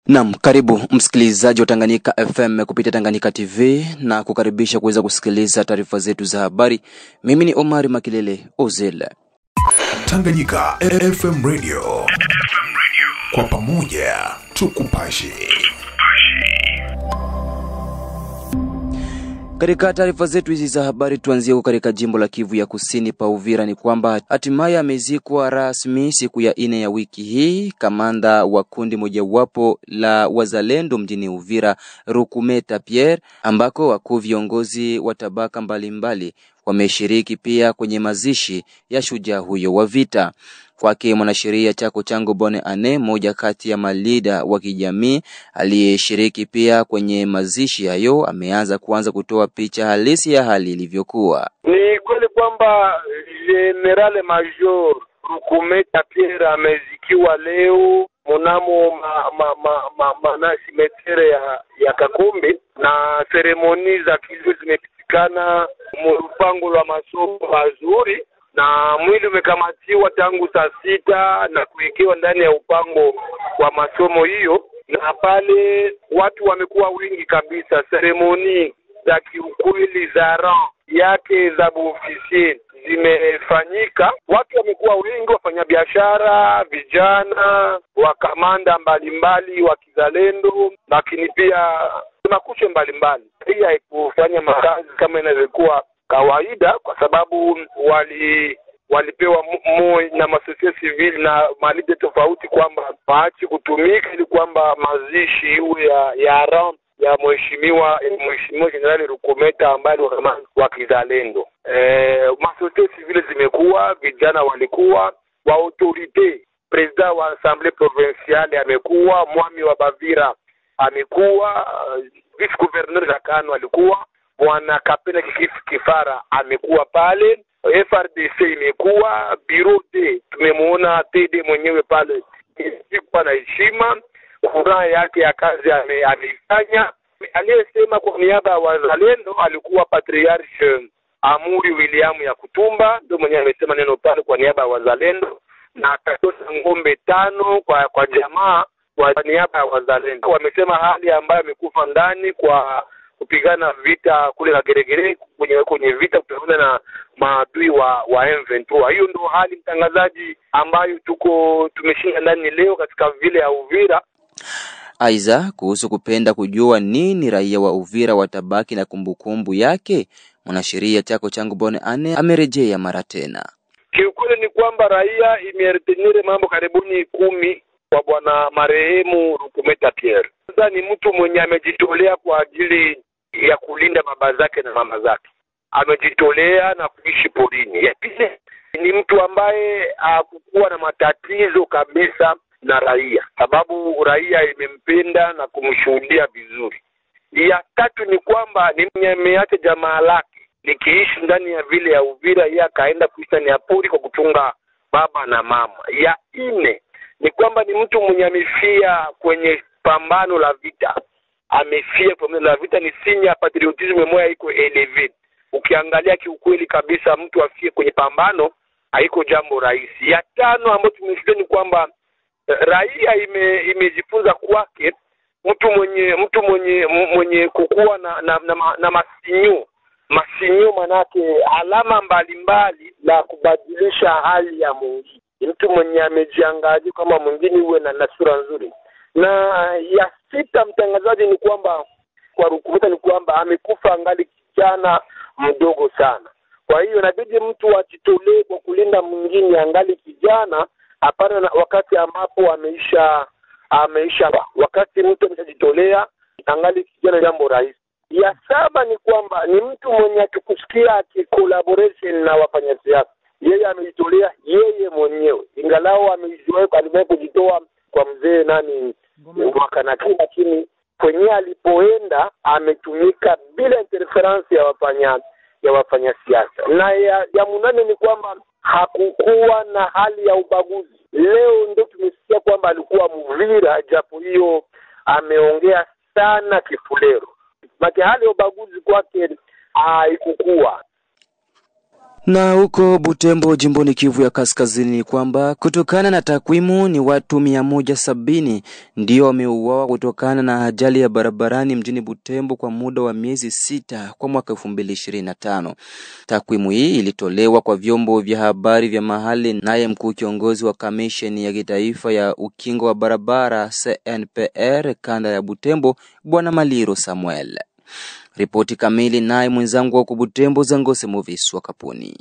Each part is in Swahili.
Naam, karibu msikilizaji wa Tanganyika FM kupitia Tanganyika TV na kukaribisha kuweza kusikiliza taarifa zetu za habari. Mimi ni Omar Makilele Ozela. Tanganyika FM Radio. Kwa pamoja tukupashe. Katika taarifa zetu hizi za habari tuanzie katika jimbo la Kivu ya Kusini pa Uvira ni kwamba hatimaye amezikwa rasmi siku ya 4 ya wiki hii kamanda wa kundi mojawapo la wazalendo mjini Uvira, Rukumeta Pierre, ambako wakuu viongozi wa tabaka mbalimbali wameshiriki pia kwenye mazishi ya shujaa huyo wa vita. Kwake mwanasheria Chako Chango Bone Ane, moja kati ya malida wa kijamii aliyeshiriki pia kwenye mazishi hayo, ameanza kutoa picha halisi ya hali ilivyokuwa. Ni kweli kwamba General Major Rukumeta Pierre amezikiwa leo mnamo simetere ya Kakumbi, na seremoni za kilio zimepitikana mpango wa masomo mazuri, na mwili umekamatiwa tangu saa 6 na kuwekewa ndani ya upango wa masomo hiyo, na pale watu wamekuwa wengi kabisa. Seremoni za kiukweli za rang yake za ofisier zimefanyika, watu wamekuwa wengi, wafanyabiashara, vijana, wakamanda mbalimbali wa kizalendo, lakini pia makuche mbalimbali. Hii haikufanya makazi kama inavyokuwa kawaida, kwa sababu walipewa moyo na masosiete civil na malide tofauti kwamba waache kutumika ili kwamba mazishi iwe ya ram ya mheshimiwa General Rukumeta ambaye ni wa kizalendo. Masosiete civil zimekuwa, vijana walikuwa, wa autorite, president wa Assemblée provinciale amekuwa, mwami wa Bavira amekuwa, vice gouverneur Zakano alikuwa, Bwana Kapena Kifara amekuwa pale, FRDC imekuwa, Bureau D tumemuona TD mwenyewe pale, kwa na heshima furaha yake ya kazi ameifanya. Aliyesema kwa niaba ya wazalendo alikuwa Patriarche Amuri William ya Kutumba, ndio mwenyewe amesema neno pale kwa niaba ya wazalendo, na akatoa ngombe 5 kwa jamaa kwa niaba ya wazalendo. Wamesema hali ambayo amekufa ndani kwa kupigana vita kule na Geregere kwenye vita kupigana na maadui wa M23. Hiyo ndio hali mtangazaji ambayo tumeshinda ndani leo katika vile ya Uvira. Aiza, kuhusu kupenda kujua nini raia wa Uvira watabaki na kumbukumbu yake, mwanasheria Chako Chango Bone Ane amerejea mara tena. Kiukweli ni kwamba raia imeretenire mambo karibuni 10 kwa bwana marehemu Rukumeta Pierre. Sasa ni mtu mwenye amejitolea kwa ajili ya kulinda baba zake na mama zake. Amejitolea na kuishi porini. Ya pili ni mtu ambaye hakukuwa na matatizo kabisa na raia, sababu raia imempenda na kumshuhudia vizuri. Ya tatu ni kwamba nimeacha jamaa lake likiishi ndani ya vile ya Uvira, yeye akaenda kuishi ndani ya pori kwa kuchunga baba na mama. Ya 4 ni kwamba ni mtu mwenye amefia kwenye pambano la vita. Amefia kwa pambano la vita, ni sinya patriotism moja iko elevate. Ukiangalia kiukweli kabisa mtu afie kwenye pambano haiko jambo rahisi. Ya 5 ambayo tumesikia ni kwamba raia imejifunza kwake mtu mwenye kukua na masinyo manake alama mbalimbali la kubadilisha hali ya mwingine. Mtu mwenye amejiangalia kama mwingine uwe na sura nzuri. Na ya 6 mtangazaji ni kwamba kwa Rukumeta ni kwamba amekufa angali kijana mdogo sana. Kwa hiyo inabidi mtu ajitolee kwa kulinda mwingine angali kijana, hapana wakati ambapo ameisha. Wakati mtu amejitolea angali kijana jambo rahisi. Ya 7 ni kwamba ni mtu mwenye akikusikia collaboration na wafanyasiasa. Yeye amejitolea yeye mwenyewe, ingalao amejiweka kujitoa kwa mzee Mwakanaki, lakini kwenye alipoenda ametumika bila interference ya wafanyasiasa. Na ya 8 ni kwamba hakukuwa na hali ya ubaguzi. Leo ndio tumesikia kwamba alikuwa Muvira, japo hiyo ameongea sana Kifulero. Maki hali ya ubaguzi kwake haikukuwa. Na huko Butembo jimboni Kivu ya Kaskazini kwamba kutokana na takwimu ni watu 170 ndio wameuawa kutokana na ajali ya barabarani mjini Butembo kwa muda wa miezi 6 kwa mwaka 2025. Takwimu hii ilitolewa kwa vyombo vya habari vya mahali naye mkuu kiongozi wa kamisheni ya kitaifa ya ukingo wa barabara CNPR kanda ya Butembo Bwana Maliro Samuel. Ripoti kamili naye mwenzangu wa Butembo Zangose Movisu wa Kapuni.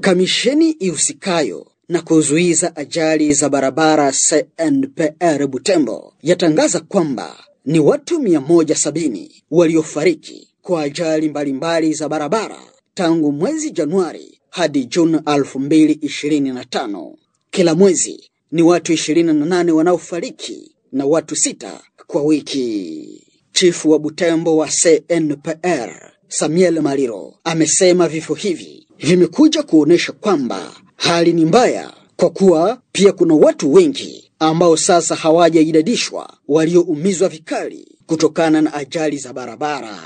Kamisheni ihusikayo na kuzuiza ajali za barabara CNPR Butembo yatangaza kwamba ni watu 170 waliofariki kwa ajali mbalimbali za barabara tangu mwezi Januari hadi Juni 2025. Kila mwezi ni watu 28 wanaofariki na watu 6 kwa wiki. Chifu wa Butembo wa CNPR Samuel Maliro amesema vifo hivi vimekuja kuonesha kwamba hali ni mbaya, kwa kuwa pia kuna watu wengi ambao sasa hawajaidadishwa walioumizwa vikali kutokana na ajali za barabara.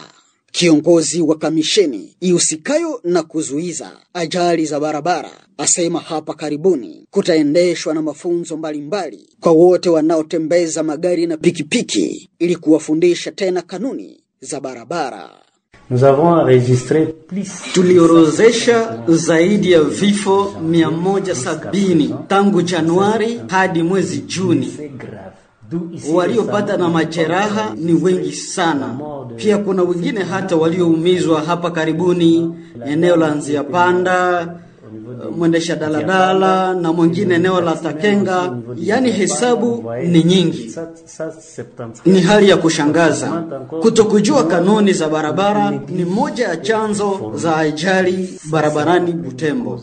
Kiongozi wa kamisheni ihusikayo na kuzuiza ajali za barabara asema hapa karibuni kutaendeshwa na mafunzo mbalimbali kwa wote wanaotembeza magari na pikipiki ili kuwafundisha tena kanuni za barabara. Tuliorozesha zaidi ya vifo 170 tangu Januari hadi mwezi Juni. Waliopata na majeraha ni wengi sana. Pia kuna wengine hata walioumizwa hapa karibuni eneo la Nzia Panda, mwendesha daladala na mwingine eneo la Takenga. Yani hesabu ni nyingi. Ni hali ya kushangaza. Kutokujua kanuni za barabara ni moja ya chanzo za ajali barabarani Butembo.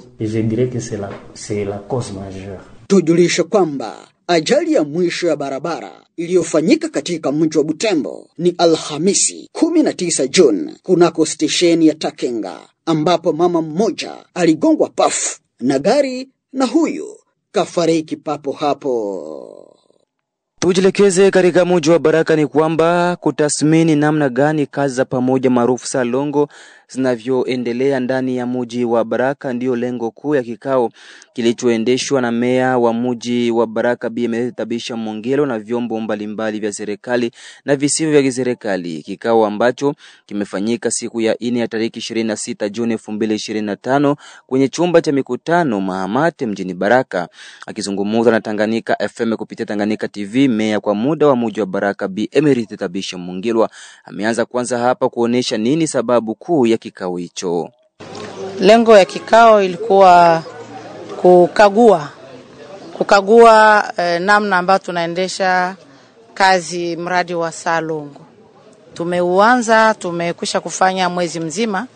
Tujulishe kwamba ajali ya mwisho ya barabara iliyofanyika katika mji wa Butembo ni Alhamisi 19 Juni kunako stesheni ya Takenga, ambapo mama mmoja aligongwa pafu na gari na huyu kafariki papo hapo. Tujielekeze katika mji wa Baraka ni kwamba kutathmini namna gani kazi za pamoja maarufu Salongo zinavyoendelea ndani ya mji wa Baraka ndio lengo kuu ya kikao kilichoendeshwa na meya wa mji wa Baraka Bi Tabisha Mongelo na vyombo mbalimbali vya serikali na visivyo vya serikali. Kikao ambacho kimefanyika siku ya 4 ya tarehe 26 Juni 2025 kwenye chumba cha mikutano Mahamate mjini Baraka. Akizungumza na Tanganyika FM kupitia Tanganyika TV, meya kwa muda wa mji wa Baraka Bi Tabisha Mongelo ameanza kwanza hapa kuonesha nini sababu kuu ya kikao hicho. Lengo ya kikao ilikuwa kukagua namna ambayo tunaendesha kazi mradi wa Salongo. Tumekwisha kufanya mwezi mzima,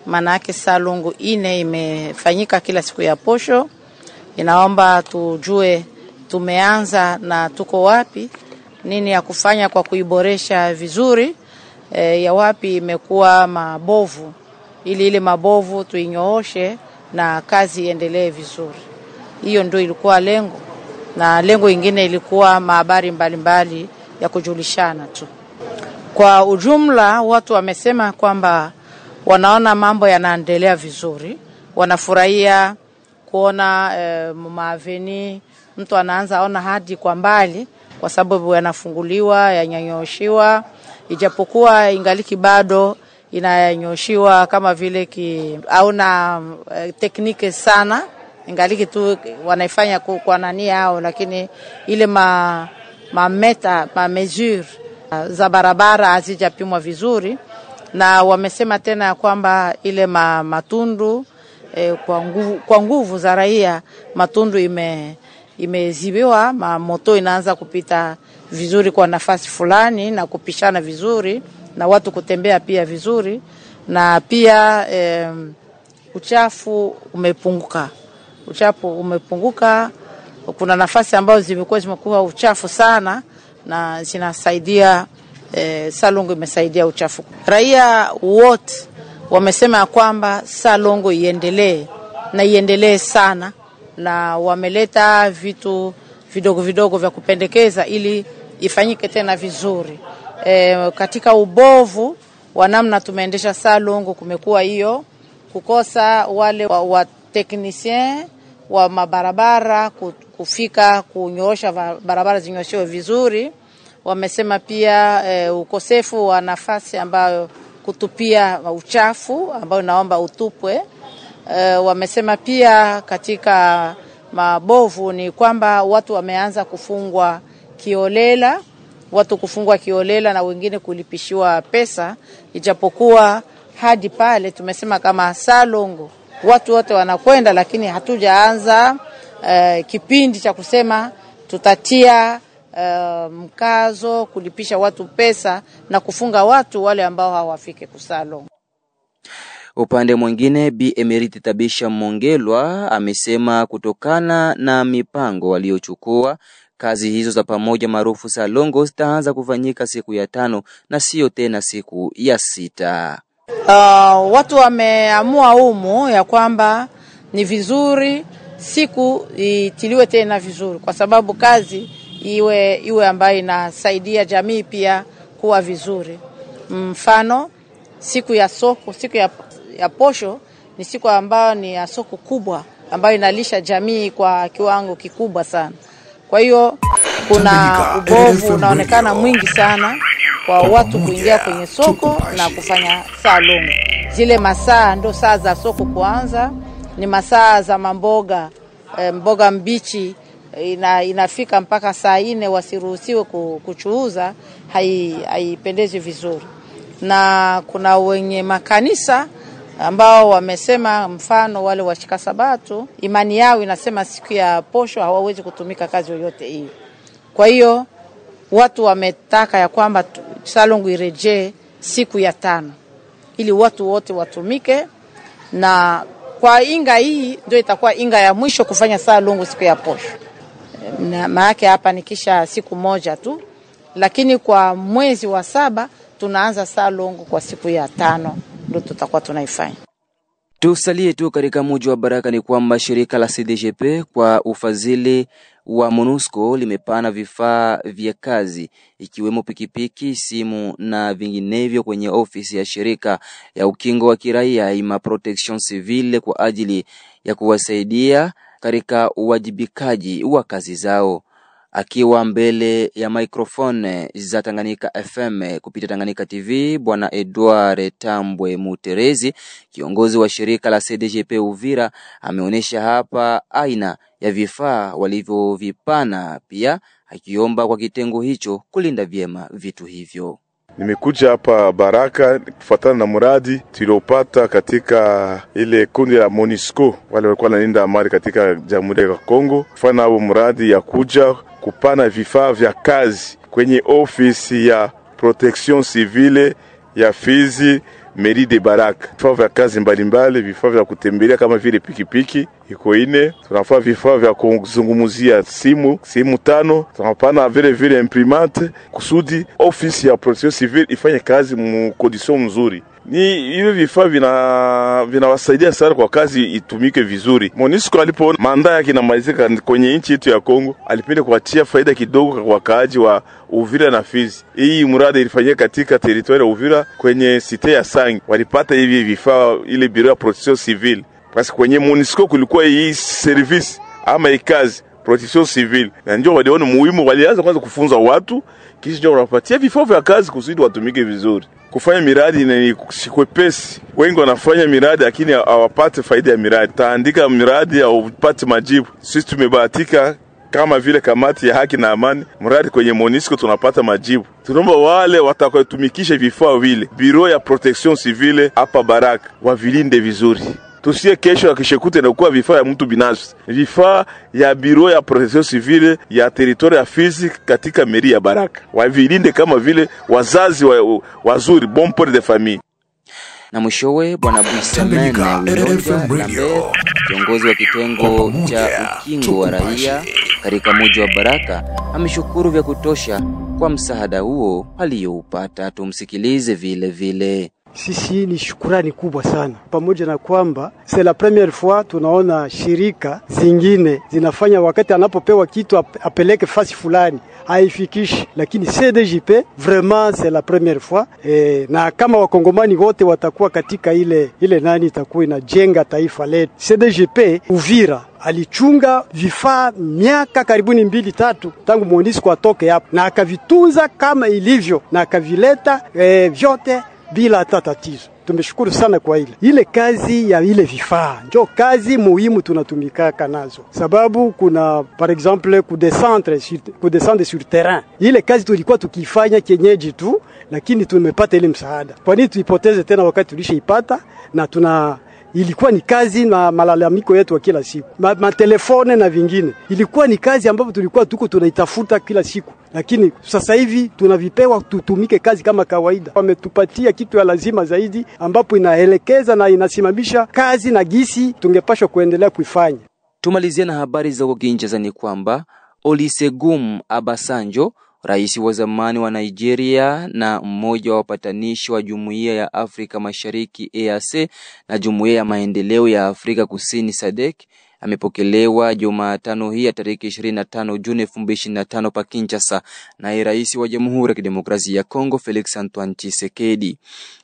maana yake Salongo 4 imefanyika kila siku ya posho. Inaomba tujue tumeanza na tuko wapi, nini ya kufanya kwa kuiboresha vizuri, ya wapi imekuwa mabovu ili ile mabovu tuinyooshe na kazi iendelee vizuri. Hiyo ndio ilikuwa lengo, na lengo ingine ilikuwa habari mbalimbali ya kujulishana tu. Kwa ujumla watu wamesema kwamba wanaona mambo yanaendelea vizuri, wanafurahia kuona maaveni mtu anaanza ona hadi kwa mbali kwa sababu yanafunguliwa, yananyoshiwa, ijapokuwa ingaliki bado inanyoshiwa kama vile hauna tekniki sana, ingaliki tu wanaifanya kwa nani yao, lakini ile ma mesure za barabara hazijapimwa vizuri. Na wamesema tena kwamba ile matundu kwa nguvu za raia, matundu imezibiwa, moto inaanza kupita vizuri kwa nafasi fulani na kupishana vizuri na watu kutembea pia vizuri, na pia uchafu umepunguka. Kuna nafasi ambazo zimekuwa uchafu sana na zinasaidia Salongo imesaidia uchafu. Raia wote wamesema kwamba Salongo iendelee sana, na wameleta vitu vidogo vya kupendekeza ili ifanyike tena vizuri. Katika ubovu wa namna tumeendesha Salongo kumekuwa hiyo kukosa wale wa technicien wa mabarabara kufika kunyoosha barabara zinyoshewe vizuri. Wamesema pia ukosefu wa nafasi ambayo kutupia uchafu ambayo naomba utupwe. Wamesema pia katika mabovu ni kwamba watu wameanza kufungwa kiolela, na wengine kulipishiwa pesa, ijapokuwa hadi pale tumesema kama Salongo watu wote wanakwenda, lakini hatujaanza kipindi cha kusema tutatia mkazo kulipisha watu pesa na kufunga watu wale ambao hawafike kusalongo. Upande mwingine, Bi Emeriti Tabisha Mongelwa amesema kutokana na mipango waliochukua, kazi hizo za pamoja maarufu Salongo zitaanza kufanyika siku ya 5 na sio tena siku ya 6. Watu wameamua humu ya kwamba ni vizuri siku itiliwe tena vizuri, kwa sababu kazi iwe ambayo inasaidia jamii pia kuwa vizuri. Mfano, siku ya soko, siku ya posho ni siku ambayo ni ya soko kubwa ambayo inalisha jamii kwa kiwango kikubwa sana. Kwa hiyo kuna ubovu unaonekana mwingi sana kwa watu kuingia kwenye soko na kufanya salongo. Zile masaa ndo saa za soko kuanza, ni masaa za mboga mbichi inafika mpaka saa 4 wasiruhusiwe kuchuuza, haipendezi vizuri. Na kuna wenye makanisa ambao wamesema, mfano wale washika Sabato, imani yao inasema siku ya posho hawawezi kutumika kazi yoyote hii. Kwa hiyo watu wametaka ya kwamba salongo irejee siku ya 5 ili watu wote watumike, na kwa inga hii ndio itakuwa inga ya mwisho kufanya salongo siku ya posho. Maana hapa nikisha siku moja tu, lakini kwa mwezi wa 7 tunaanza salongo kwa siku ya 5 ndio tutakuwa tunaifanya. Tusalie tu katika mji wa Baraka ni kwamba shirika la CDGP kwa ufadhili wa MONUSCO limepana vifaa vya kazi ikiwemo pikipiki, simu na vinginevyo kwenye ofisi ya shirika ya ukingo wa kiraia ima Protection Civile kwa ajili ya kuwasaidia katika uwajibikaji wa kazi zao. Akiwa mbele ya microphone za Tanganyika FM kupitia Tanganyika TV, Bwana Edouard Tambwe Muterezi, kiongozi wa shirika la CDGP Uvira, ameonesha hapa aina ya vifaa walivyovipana, pia akiomba kwa kitengo hicho kulinda vyema vitu hivyo. Nimekuja hapa Baraka kufuatana na mradi tuliopata katika ile kundi la MONUSCO, wale walikuwa wanalinda amani katika Jamhuri ya Kongo. Kufanya huo mradi ya kuja kupana vifaa vya kazi kwenye ofisi ya Protection Civile ya Fizi Mairie de Baraka. Vifaa vya kazi mbalimbali, vifaa vya kutembelea kama vile pikipiki iko 4, tunafaa vifaa vya kuzungumzia simu 5, tunapana vile imprimante kusudi ofisi ya Protection Civile ifanye kazi mu condition nzuri. Ni hivi vifaa vinawasaidia sana kwa kazi itumike vizuri. MONUSCO alipoona manda yake inamalizika kwenye nchi yetu ya Kongo, alipenda kuachia faida kidogo kwa wakaaji wa Uvira na Fizi. Hii mradi ilifanyika katika territoire ya Uvira kwenye site ya Sangi. Walipata hivi vifaa ile bureau ya Protection Civile. Basi kwenye MONUSCO kulikuwa hii service ama kazi Protection Civile. Na ndio waliona muhimu, walianza kwanza kufunza watu, kisha ndio wanapatia vifaa vya kazi kusudi watumike vizuri. Kufanya miradi ni sikwepesi. Wengi wanafanya miradi lakini hawapate faida ya miradi. Taandika miradi au upate majibu. Sisi tumebahatika kama vile kamati ya haki na amani, mradi kwenye MONUSCO tunapata majibu. Tunaomba wale watakaotumikisha vifaa vile, Bureau ya Protection Civile hapa Baraka, wavilinde vizuri. Tusiye kesho akishekute na kuwa vifaa ya mtu binafsi. Vifaa ya Bureau ya Protection Civile ya territoire ya Fizi katika mairie ya Baraka. Wavilinde kama vile wazazi wazuri, bon père de famille. Na mwishowe Bwana Busemene Wilonja, kiongozi wa kitengo cha ukingo wa raia katika mji wa Baraka, ameshukuru vya kutosha kwa msaada huo aliyoupata. Tumsikilize vile. sisi ni shukrani kubwa sana, pamoja na kwamba c'est la première fois tunaona shirika zingine zinafanya wakati anapopewa kitu apeleke fasi fulani haifikishi, lakini CDJP vraiment c'est la première fois na kama wakongomani wote watakuwa katika ile nani itakuwa inajenga taifa letu. CDJP Uvira alichunga vifaa miaka karibuni 2-3 tangu MONUSCO atoke hapo, na akavitunza kama ilivyo na akavileta vyote bila hata tatizo. Tumeshukuru sana kwa ile kazi ya ile vifaa, ndio kazi muhimu tunatumikaka nazo, sababu kuna par exemple kudescendre sur terrain. Ile kazi tulikuwa tukifanya kienyeji tu, lakini tumepata ile msaada. Kwa nini tuipoteze tena wakati tulishaipata? Na ilikuwa ni kazi na malalamiko yetu wa kila siku, matelefone na vingine. Ilikuwa ni kazi ambapo tulikuwa tunaitafuta kila siku, lakini sasa hivi tunavipewa tutumike kazi kama kawaida. Wametupatia kitu ya lazima zaidi ambapo inaelekeza na inasimamisha kazi na gisi tungepashwa kuendelea kuifanya. Tumalizia na habari za Kinshasa ni kwamba Olusegun Obasanjo, rais wa zamani wa Nigeria na mmoja wa wapatanishi wa Jumuiya ya Afrika Mashariki EAC na Jumuiya ya Maendeleo ya Afrika Kusini SADC, amepokelewa Jumatano hii tarehe 25 Juni 2025 pa Kinshasa na rais wa Jamhuri ya Kidemokrasia ya Kongo Felix Antoine Tshisekedi.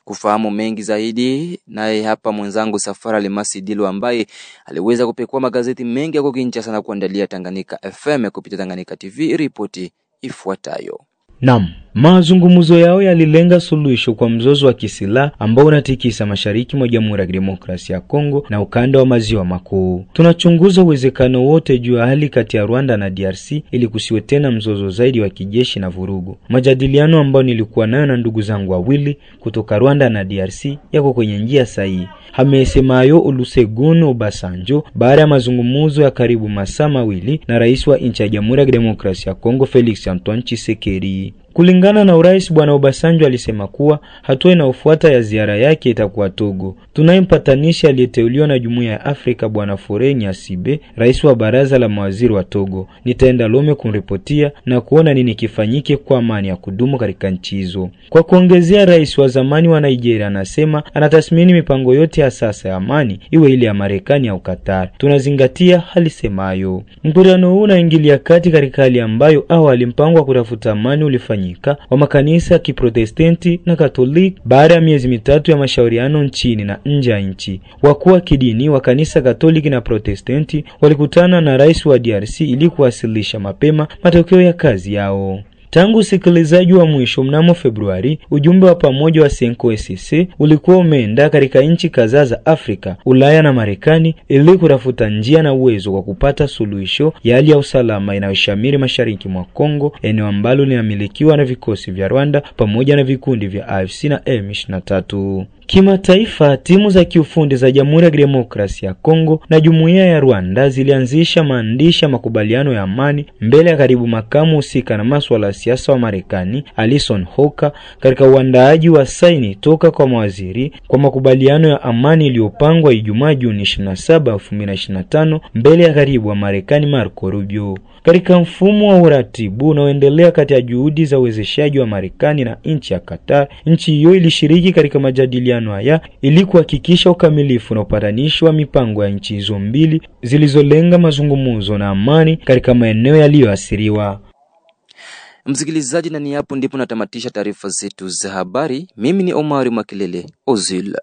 Kufahamu mengi zaidi, naye hapa mwenzangu Safari Masidilo ambaye aliweza kupekua magazeti mengi ya Kinshasa na kuandalia Tanganyika FM kupitia Tanganyika TV ripoti ifuatayo. Naam, mazungumzo yao yalilenga suluhisho kwa mzozo wa kisilaha ambao unatikisa mashariki mwa Jamhuri ya Kidemokrasia ya Kongo na ukanda wa maziwa makuu. Tunachunguza uwezekano wote juu ya hali kati ya Rwanda na DRC ili kusiwe tena mzozo zaidi wa kijeshi na vurugu. Majadiliano ambayo nilikuwa nayo na ndugu zangu wawili kutoka Rwanda na DRC yako kwenye njia sahihi, amesemayo Olusegun Obasanjo baada ya mazungumzo ya karibu masaa mawili na rais wa nchi ya Jamhuri ya Kidemokrasia ya Kongo Felix Antoine Tshisekedi. Kulingana na urais, bwana Obasanjo alisema kuwa hatua inayofuata ya ziara yake itakuwa Togo. Tunayempatanisha aliyeteuliwa na Jumuiya ya Afrika bwana Faure Nyasibe, rais wa baraza la mawaziri wa Togo. Nitaenda Lome kumripotia na kuona nini kifanyike kwa amani ya kudumu katika nchi hizo. Kwa kuongezea, rais wa zamani wa Nigeria anasema anatathmini mipango yote ya sasa ya amani, iwe ile ya Marekani au Qatar. Tunazingatia alisemayo. Mkutano huu unaingilia kati katika hali ambayo awali mpango wa kutafuta amani ulifanyika wa makanisa ya Kiprotestanti na Katoliki baada ya miezi mitatu ya mashauriano nchini na nje ya nchi. Wakuu wa kidini wa kanisa Katoliki na Protestanti walikutana na rais wa DRC ili kuwasilisha mapema matokeo ya kazi yao. Tangu usikilizaji wa mwisho mnamo Februari, ujumbe wa pamoja wa CNCOSC ulikuwa umeenda katika nchi kadhaa za Afrika, Ulaya na Marekani ili kutafuta njia na uwezo wa kupata suluhisho ya hali ya usalama inayoshamiri mashariki mwa Kongo, eneo ambalo linamilikiwa na vikosi vya Rwanda pamoja na vikundi vya AFC na M23. Kimataifa, timu za kiufundi za Jamhuri ya Kidemokrasia ya Kongo na Jumuiya ya Rwanda zilianzisha maandishi ya makubaliano ya amani mbele ya karibu makamu husika na masuala ya siasa wa Marekani Alison Hoka katika uandaaji wa saini toka kwa mawaziri kwa makubaliano ya amani iliyopangwa Ijumaa Juni 27, 2025 mbele ya karibu wa Marekani Marco Rubio. Katika mfumo wa uratibu unaoendelea kati ya juhudi za uwezeshaji wa Marekani na nchi ya Qatar, nchi hiyo ilishiriki katika majadiliano haya ili kuhakikisha ukamilifu na upatanishi wa mipango ya nchi hizo mbili zilizolenga mazungumzo na amani katika maeneo yaliyoathiriwa. Msikilizaji, na ni hapo ndipo natamatisha taarifa zetu za habari. Mimi ni Omari Makelele Ozil.